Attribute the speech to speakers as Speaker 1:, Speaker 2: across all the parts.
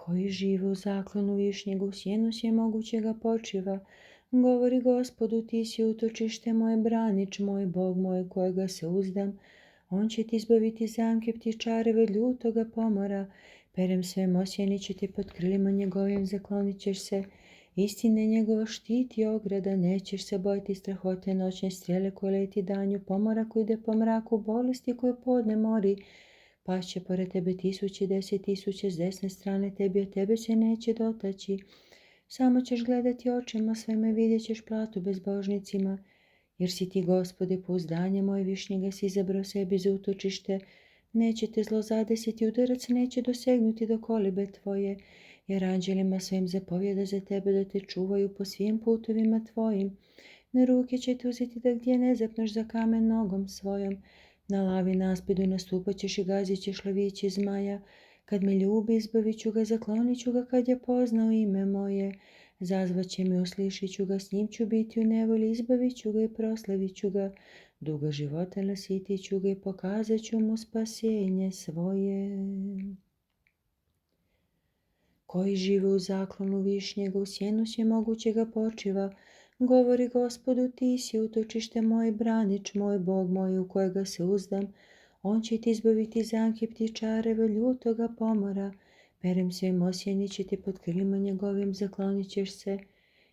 Speaker 1: koji žive u zaklonu višnjeg, u sjenu svemogućega počiva. Govori Gospodu, ti si utočište moje, branič moj, Bog moj, kojega se uzdam. On će ti izbaviti zamke ptičareve, ljutoga pomora. Perem svem osjeni će te pod krilima njegovim, zaklonit ćeš se. Istine njegova štit i ograda, nećeš se bojati strahote noćne, strijele koje leti danju, pomora koji ide po mraku, bolesti koje podne mori. Pašće pored tebe 10.000 s desne strane tebi, a tebe se neće dotaći. Samo ćeš gledati očima sveme, vidjet ćeš platu bezbožnicima. Jer si ti, Gospode, pouzdanje moje, višnjega si izabrao sebi za utočište. Neće te zlo zadesiti, udarac neće dosegnuti do kolibe tvoje. Jer anđelima svojim zapovjeda za tebe da te čuvaju po svim putovima tvojim. Na ruke će te uzeti da gdje ne zapneš za kamen nogom svojom. Na lavi naspidu nastupat ćeš i gazit ćeš lavići zmaja. Kad me ljubi, izbavit ću ga, zaklonit ću ga kad je poznao ime moje. Zazvat će me, uslišit ću ga, s njim ću biti u nevolji, izbavit ću ga i proslavit ću ga. Duga života nasitit ću ga i pokazat ću mu spasenje svoje. Koji žive u zaklonu višnjega, u sjenu svemogućega počiva. Govori Gospodu, ti si utočište moj, branič moj, Bog moj, u kojega se uzdam. On će ti izbaviti zamke ptičareve, ljutoga pomora. Perem svim osjeni će te pod krilima njegovim, zaklonit ćeš se.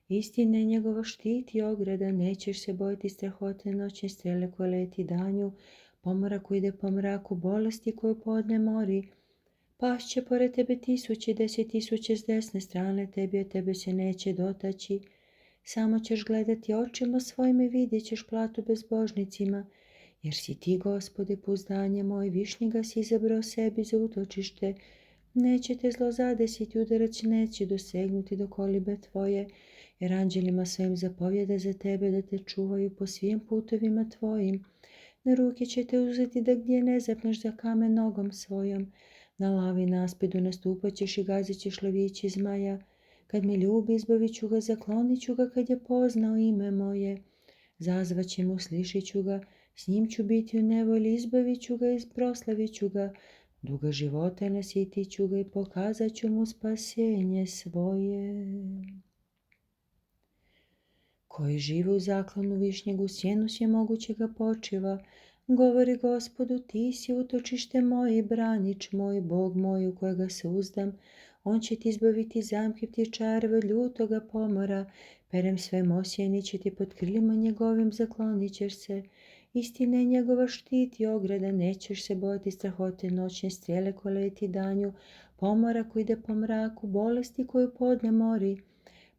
Speaker 1: Istina je njegova štit i ograda, nećeš se bojati strahote noćne, strijele koje leti danju, pomora koji ide po mraku, bolesti koju podne mori. Pašće pored tebe 10.000 s desne strane tebi, a tebe se neće dotaći. Samo ćeš gledati očima svojim i vidjet ćeš platu bezbožnicima. Jer si ti, Gospode, pouzdanje moje, višnjega si izabrao sebi za utočište. Neće te zlo zadesiti, udarac neće dosegnuti do kolibe tvoje. Jer anđelima svojim zapovjeda za tebe da te čuvaju po svim putovima tvojim. Na ruke će te uzeti da gdje ne zapneš za kamen nogom svojom. Na lavi naspidu nastupat ćeš i gazit ćeš lavići zmaja. Kad me ljubi, izbavit ću ga, zaklonit ću ga kad je poznao ime moje. Zazvat će me, uslišit ću ga, s njim ću biti u nevolji, izbavit ću ga i proslavit ću ga. Duga života nasitit ću ga i pokazat ću mu spasenje svoje. Koji žive u zaklonu višnjeg, u sjenu svemogućega počiva. Govori Gospodu, ti si utočište moje, branič moj, Bog moj, u kojega se uzdam. On će ti izbaviti zamke ptičareve, ljutoga pomora. Perem svem osjeni će ti pod krilima njegovim, zaklonit ćeš se. Istina je njegova štit i ograda, nećeš se bojati strahote noćne, strijele koje leti danju, pomora koji ide po mraku, bolesti koju podne mori.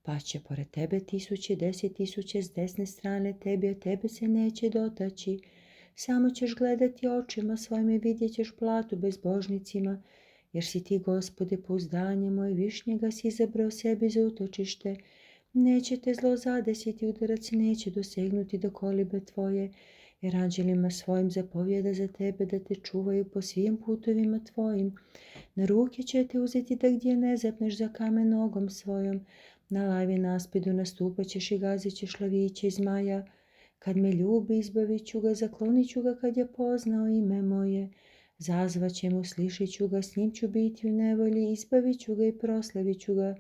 Speaker 1: Pašće pored tebe 10.000 s desne strane tebi, a tebe se neće dotaći. Samo ćeš gledati očima svojim i vidjet ćeš platu bezbožnicima. Jer si ti, Gospode, pouzdanje moje, višnjega si izabrao sebi za utočište. Neće te zlo zadesiti, udarac neće dosegnuti do kolibe tvoje. Jer anđelima svojim zapovjeda za tebe da te čuvaju po svim putovima tvojim. Na ruke će te uzeti da gdje ne zapneš za kamen nogom svojom. Na lavi naspidu nastupat ćeš i gazit ćeš laviće zmaja. Kad me ljubi, izbavit ću ga, zaklonit ću ga kad je poznao ime moje. Zazvat će mu, uslišit ću ga, s njim ću biti u nevolji, izbavit ću ga i proslavit ću ga.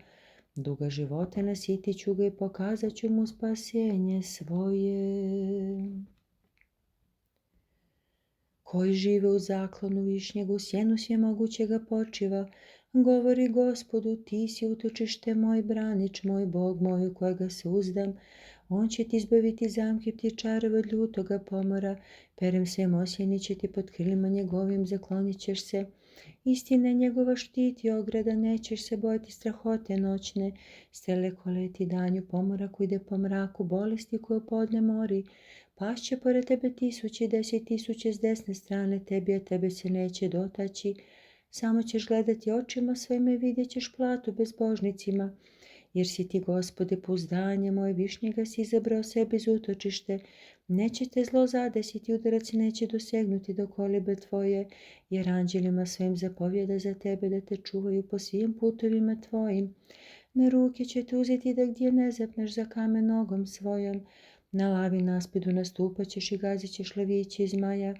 Speaker 1: Duga života nasitit ću ga i pokazat ću mu spasenje svoje. Koji žive u zaklonu višnjega, u sjenu svemogućega počiva. Govori Gospodu, ti si utočište moj, branič moj, Bog moj, u kojega se uzdam. On će ti izbaviti zamke ptičareve od ljutoga pomora. Perem svem osjeni će ti pod krilima njegovim, zaklonit ćeš se. Istina je njegova štit i ograda, nećeš se bojati strahote noćne, strijele koje leti danju, pomora koji ide po mraku, bolesti koju podne mori. Pašće pored tebe 10.000 s desne strane tebi, a tebe se neće dotaći. Samo ćeš gledati očima svojim i vidjet ćeš platu bezbožnicima. Jer si ti, Gospode, pouzdanje moje, višnjega si izabrao sebi za utočište. Neće te zlo zadesiti, udarac neće dosegnuti do kolibe tvoje. Jer anđelima svojim zapovjeda za tebe da te čuvaju po svim putovima tvojim. Na ruke će te uzeti da gdje ne zapneš za kamen nogom svojom. Na lavi naspidu nastupat ćeš i gazit ćeš lavići zmaja.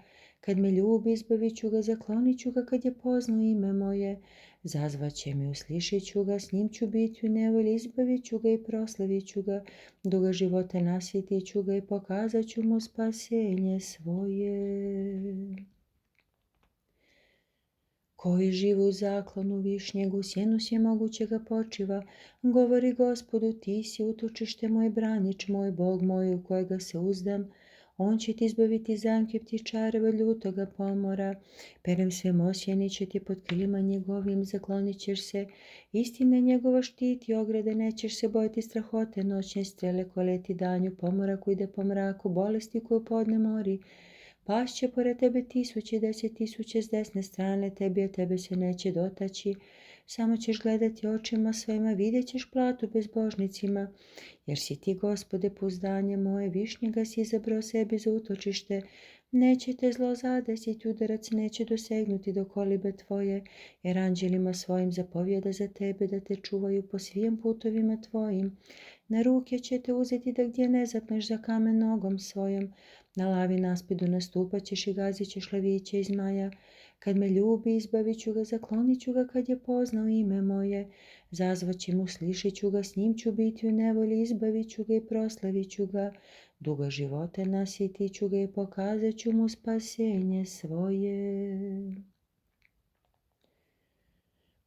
Speaker 1: Kad me ljubi, izbavit ću ga, zaklonit ću ga kad je poznao ime moje. Zazvat će me, uslišit ću ga, s njim ću biti u nevolji, izbavit ću ga i proslavit ću ga. Duga života nasjetit ću ga i pokazat ću mu spasenje svoje. Koji živi u zaklonu višnjegu, sjenu svemogućega počiva, govori Gospodu, ti si utočište moj, branič moj, Bog moj u kojega se uzdam. On će ti izbaviti zamke ptičareva, ljutoga pomora. Perem svemoćeni će ti pod krilima njegovim, zaklonit ćeš se. Istina njegova štiti ograde, nećeš se bojati strahote noćne strele koje leti danju, pomora koji ide po mraku, bolesti koju podne mori. Pašće pored tebe 1000 s desne strane tebi, a tebe se neće dotaći. Samo ćeš gledati očima svojima, vidjet ćeš platu bezbožnicima. Jer si ti, Gospode, pouzdanje moje, višnjega si izabrao sebi za utočište. Neće te zlo zadesiti, udarac neće dosegnuti do kolibe tvoje, jer anđelima svojim zapovjeda za tebe da te čuvaju po svim putovima tvojim. Na ruke će te uzeti da gdje ne zapneš za kamen nogom svojom. Na lavi naspidu nastupat ćeš i gazit ćeš laviće i zmaja. Kad me ljubi, izbavit ću ga, zaklonit ću ga kad je poznao ime moje. Zazvat će mu, slišit ću ga, s njim ću biti u nevolji, izbavit ću ga i proslavit ću ga. Duga života nasjetit ću ga i pokazat ću mu spasenje svoje.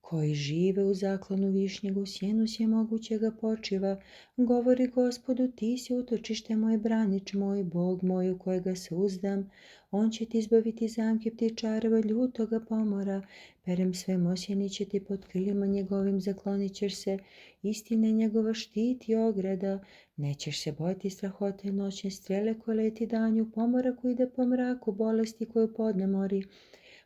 Speaker 1: Koji žive u zaklonu višnjegu, sjenu svemogućega počiva, govori Gospodu, ti si utočište moj, branič moj, Bog moj u kojega se uzdam. On će ti izbaviti zamke ptičareva, ljutoga pomora. Perem svemoćeni će ti pod krilima njegovim, zaklonit ćeš se. Istina njegova štiti i ograda, nećeš se bojati strahote noćne strele koje leti danju, pomora koji ide po mraku, bolesti koju podne mori.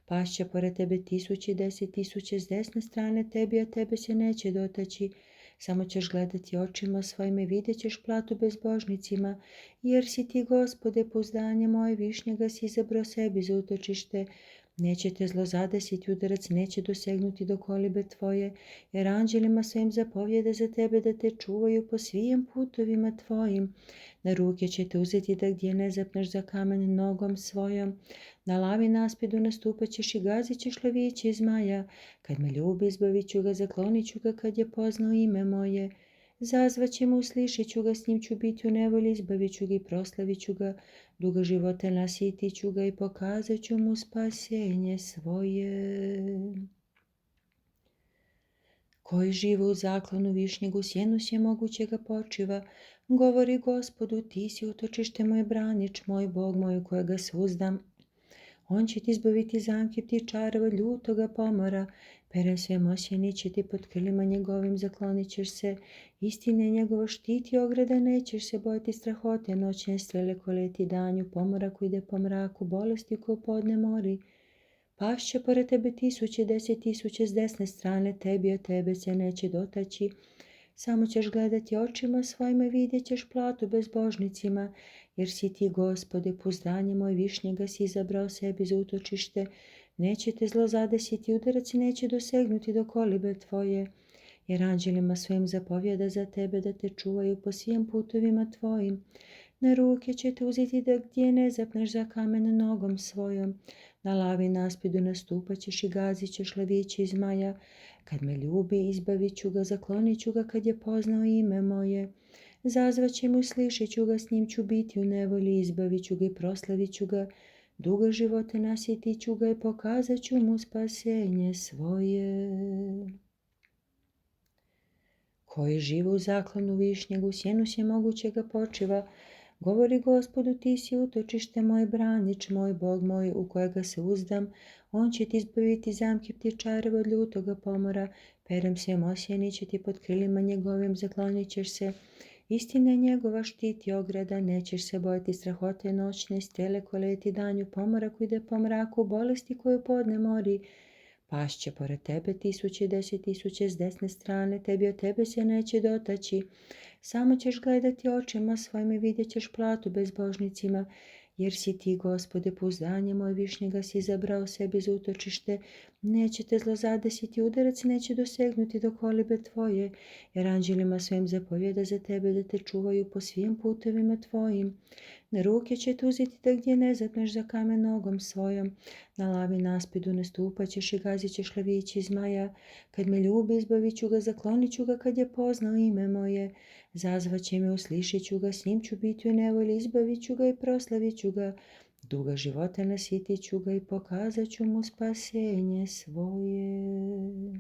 Speaker 1: Pašće pored tebe 1000 s desne strane tebi, a tebe se neće dotaći. Samo ćeš gledati očima svojim i vidjet ćeš platu bezbožnicima, jer si ti, Gospode, pouzdanje moje, višnjega si izabrao sebi za utočište. Neće te zlo zadesiti, udarac neće dosegnuti do kolibe tvoje, jer anđelima svojim zapovjede za tebe da te čuvaju po svim putovima tvojim. Na ruke će te uzeti da gdje ne zapneš za kamen nogom svojom. Na lavi naspidu nastupat ćeš i gazit ćeš laviće i zmaja. Kad me ljubi, izbavit ću ga, zaklonit ću ga kad je poznao ime moje. Zazvat će mu, uslišit ću ga, s njim ću biti u nevolji, izbavit ću ga i proslavit ću ga. Duga života nasjetit ću ga i pokazat ću mu spasenje svoje. Koji žive u zaklonu višnjegu, sjenu svemogućega počiva, govori Gospodu, ti si utočište moj, branič moj, Bog moj u kojega se uzdam. On će ti izbaviti zamke ptičareva, ljutoga pomora. Perem svemoćeni će ti pod krilima njegovim, zaklonit ćeš se. Istine njegova štiti ograda, nećeš se bojati strahote noćne strele koje leti danju, pomora koji ide po mraku, bolesti koju podne mori. Pašće pored tebe 1000 s desne strane tebi, a tebe se neće dotaći. Samo ćeš gledati očima svojima i vidjet ćeš platu bezbožnicima, jer si ti, Gospode, pouzdanje moj, višnjega si izabrao sebi za utočište. Neće te zlo zadesiti, udarac neće dosegnuti do kolibe tvoje, jer anđelima svojim zapovjeda za tebe da te čuvaju po svim putovima tvojim. Na ruke će te uzeti da gdje ne zapneš za kamen nogom svojom. Na lavi naspidu nastupat ćeš i gazit ćeš laviće i zmaja. Kad me ljubi, izbavit ću ga, zaklonit ću ga kad je poznao ime moje. Zazvat će mu, slišit ću ga, s njim ću biti u nevolji, izbavit ću ga i proslavit ću ga. Duga života nasjetit ću ga i pokazat ću mu spasenje svoje. Koji žive u zaklonu višnjegu, sjenu svemogućega počiva, govori Gospodu, ti si utočište moj, branič moj, Bog moj u kojega se uzdam. On će ti izbaviti zamke ptičareva od ljutoga pomora. Perem svemoćeni će ti pod krilima njegovim, zaklonit ćeš se. Istina njegova štiti ograda, nećeš se bojati strahote noćne strele koje leti danju, pomora koji ide po mraku, bolesti koju podne mori. Pašće pored tebe 1000 s desne strane tebi, od tebe se neće dotaći. Samo ćeš gledati očima svojim i vidjet ćeš platu bezbožnicima, jer si ti, Gospode, pouzdanje moj, višnjega si izabrao sebi za utočište. Neće te zlo zadesiti, udarac neće dosegnuti do kolibe tvoje, jer anđelima svojim zapovjeda za tebe da te čuvaju po svim putovima tvojim. Na ruke će te uzeti da gdje ne zapneš za kamen nogom svojom. Na lavi naspidu ne stupaćeš i gazit ćeš lavići zmaja. Kad me ljubi, izbavit ću ga, zaklonit ću ga kad je poznao ime moje. Zazvat će me, uslišit ću ga, s njim ću biti u nevolji, izbavit ću ga i proslavit ću ga. Duga života nasitit ću ga i pokazat ću mu spasenje svoje.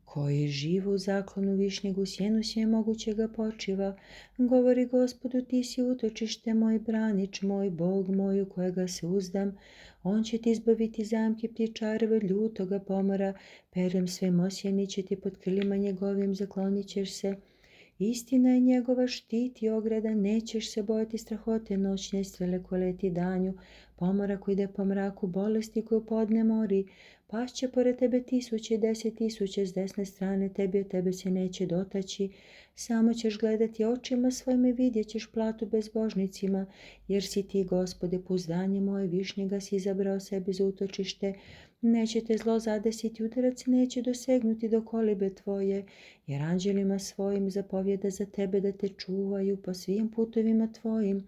Speaker 1: Koji živu u zaklonu višnjeg u sjenu svemogućega počiva, govori Gospodu, ti si utočište moj, branič moj, Bog moj u kojega se uzdam. On će ti izbaviti zamke ptičareva od ljutoga pomora, perem svem osjeni će ti pod krilima njegovim, zaklonit ćeš se. Istina je njegova štit i ograda, nećeš se bojati strahote noćne, strele koje leti danju, pomora koji ide po mraku, bolesti koju podne mori. Pašće pored tebe 1000, 10.000 s desne strane tebi, od tebe se neće dotaći. Samo ćeš gledati očima svojim i vidjet ćeš platu bezbožnicima, jer si ti, Gospode, pouzdanje moje, višnjega si izabrao sebi za utočište. Neće te zlo zadesiti, udarac neće dosegnuti do kolibe tvoje, jer anđelima svojim zapovjeda za tebe da te čuvaju po svim putovima tvojim.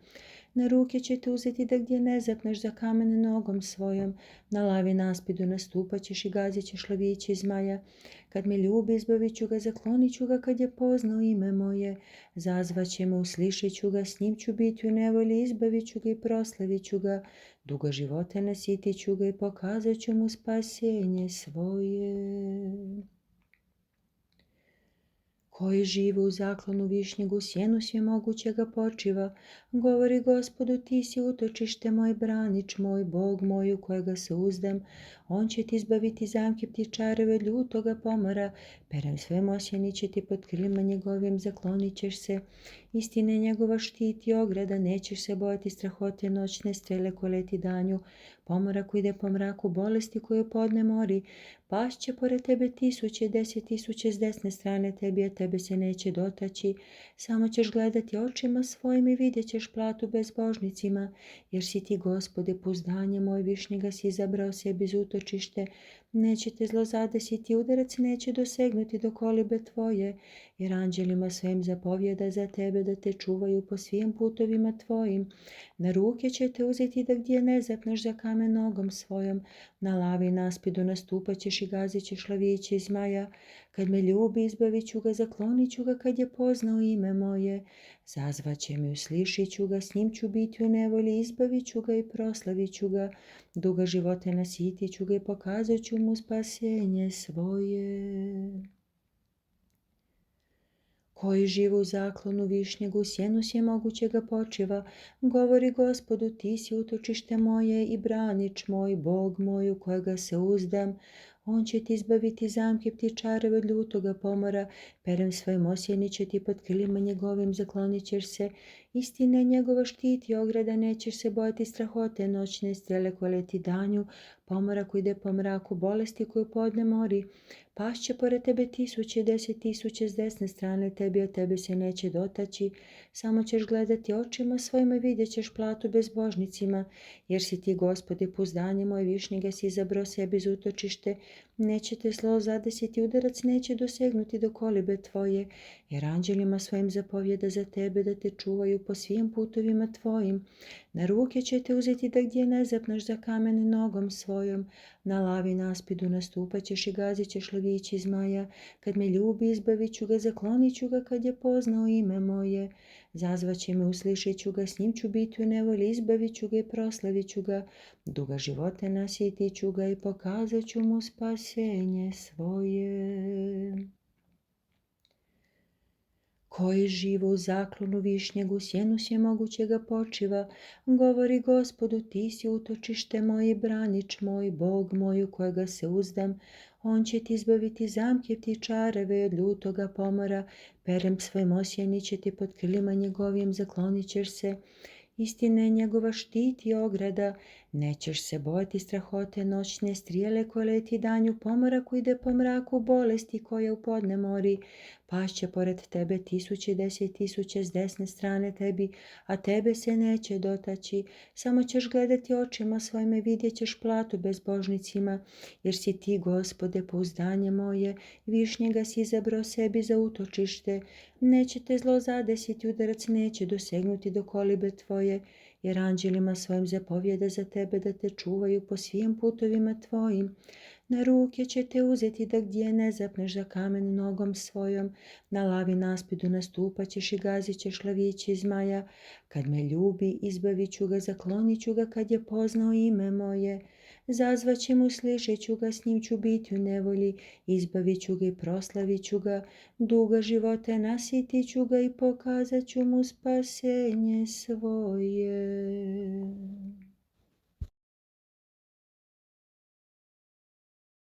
Speaker 1: Na ruke će te uzeti da gdje ne zapneš za kamen nogom svojom. Na lavi naspidu nastupat ćeš i gazit ćeš lavići zmaja. Kad me ljubi, izbavit ću ga, zaklonit ću ga kad je poznao ime moje. Zazvat će me, uslišit ću ga, s njim ću biti u nevolji, izbavit ću ga i proslavit ću ga. Dugo života nasitit ću ga i pokazat ću mu spasenje svoje. Koji žive u zaklonu višnjeg u sjenu svemogućega počiva, govori Gospodu, ti si utočište moj, branič moj, Bog moj u kojega se uzdam. On će ti izbaviti zamke ptičareve od ljutoga pomora, perem svem osjeni će ti pod krilima njegovim, zaklonit ćeš se. Istina je njegova štit i ograda, nećeš se bojati strahote noćne, strele koje leti danju, pomora koji ide po mraku, bolesti koju podne mori. Pašće pored tebe 1000, 10.000 s desne strane tebi, a tebe se neće dotaći. Samo ćeš gledati očima svojim i vidjet ćeš platu bezbožnicima, jer si ti, Gospode, pouzdanje moj, višnjega si izabrao sebi za utočište. Neće te zlo zadesiti, udarac neće dosegnuti do kolibe tvoje, jer anđelima svojim zapovjeda za tebe da te čuvaju po svim putovima tvojim. Na ruke će te uzeti da gdje ne zapneš za kamen nogom svojom. Na lavi naspidu nastupat ćeš i gazit ćeš lavići i zmaja. Kad me ljubi, izbavit ću ga, zaklonit ću ga kad je poznao ime moje. Zazvat će me, uslišit ću ga, s njim ću biti u nevolji, izbavit ću ga i proslavit ću ga. Duga života nasitit ću ga i pokazat ću mu spasenje svoje. Koji žive u zaklonu višnjeg u sjenu svemogućega počiva, govori Gospodu, ti si utočište moje i branič moj, Bog moj u kojega se uzdam. On će ti izbaviti zamke ptičareve od ljutoga pomora, perem svojim osjeni će ti pod krilima njegovim, zaklonit ćeš se. Istina je njegova štit i ograda, nećeš se bojati strahote noćne, strele koje leti danju, pomora koji ide po mraku, bolesti koju podne mori. Pašće pored tebe 1000, 10.000 s desne strane tebi, od tebe se neće dotaći. Samo ćeš gledati očima svojima i vidjet ćeš platu bezbožnicima, jer si ti, Gospode, pouzdanje moj, višnjega si izabrao sebi za utočište. Neće te zlo zadesiti, udarac neće dosegnuti do kolibe tvoje, jer anđelima svojim zapovjeda za tebe da te čuvaju po svim putovima tvojim. Na ruke će te uzeti da gdje ne zapneš za kamen nogom svojom. Na lavi naspidu nastupat ćeš i gazit ćeš lavići zmaja. Kad me ljubi, izbavit ću ga, zaklonit ću ga kad je poznao ime moje. Zazvat će me, uslišit ću ga, s njim ću biti u nevolji, izbavit ću ga i proslavit ću ga. Duga života nasitit ću ga i pokazat ću mu spasenje svoje. Koji žive u zaklonu višnjeg u sjenu svemogućega počiva, govori Gospodu, ti si utočište moj i branič moj, Bog moj u kojega se uzdam. On će ti izbaviti zamke ptičareve od ljutoga pomora, perem svojim osjeni će ti pod krilima njegovim, zaklonit ćeš se. Istina je njegova štit i ograda, Nećeš se bojati strahote noćne, strijele koje leti danju, pomora koji ide po mraku, bolesti koje u podne mori. Pašće pored tebe 1000 i 10.000 s desne strane tebi, a tebe se neće dotaći. Samo ćeš gledati očima svojim i vidjet ćeš platu bezbožnicima, jer si ti, Gospode, pouzdanje moje, višnjega si izabrao sebi za utočište. Neće te zlo zadesiti, udarac neće dosegnuti do kolibe tvoje, jer anđelima svojim zapovjeda za tebe da te čuvaju po svim putovima tvojim. Na ruke će te uzeti da gdje ne zapneš za kamen nogom svojom, na lavi naspidu nastupat ćeš i gazit ćeš lavići zmaja. Kad me ljubi, izbavit ću ga, zaklonit ću ga kad je poznao ime moje. Zazvaće mu, slišet ću ga, s njim ću biti u nevolji, izbavit ću ga i proslavit ću ga, duga života nasitit ću ga i pokazat ću mu spasenje svoje.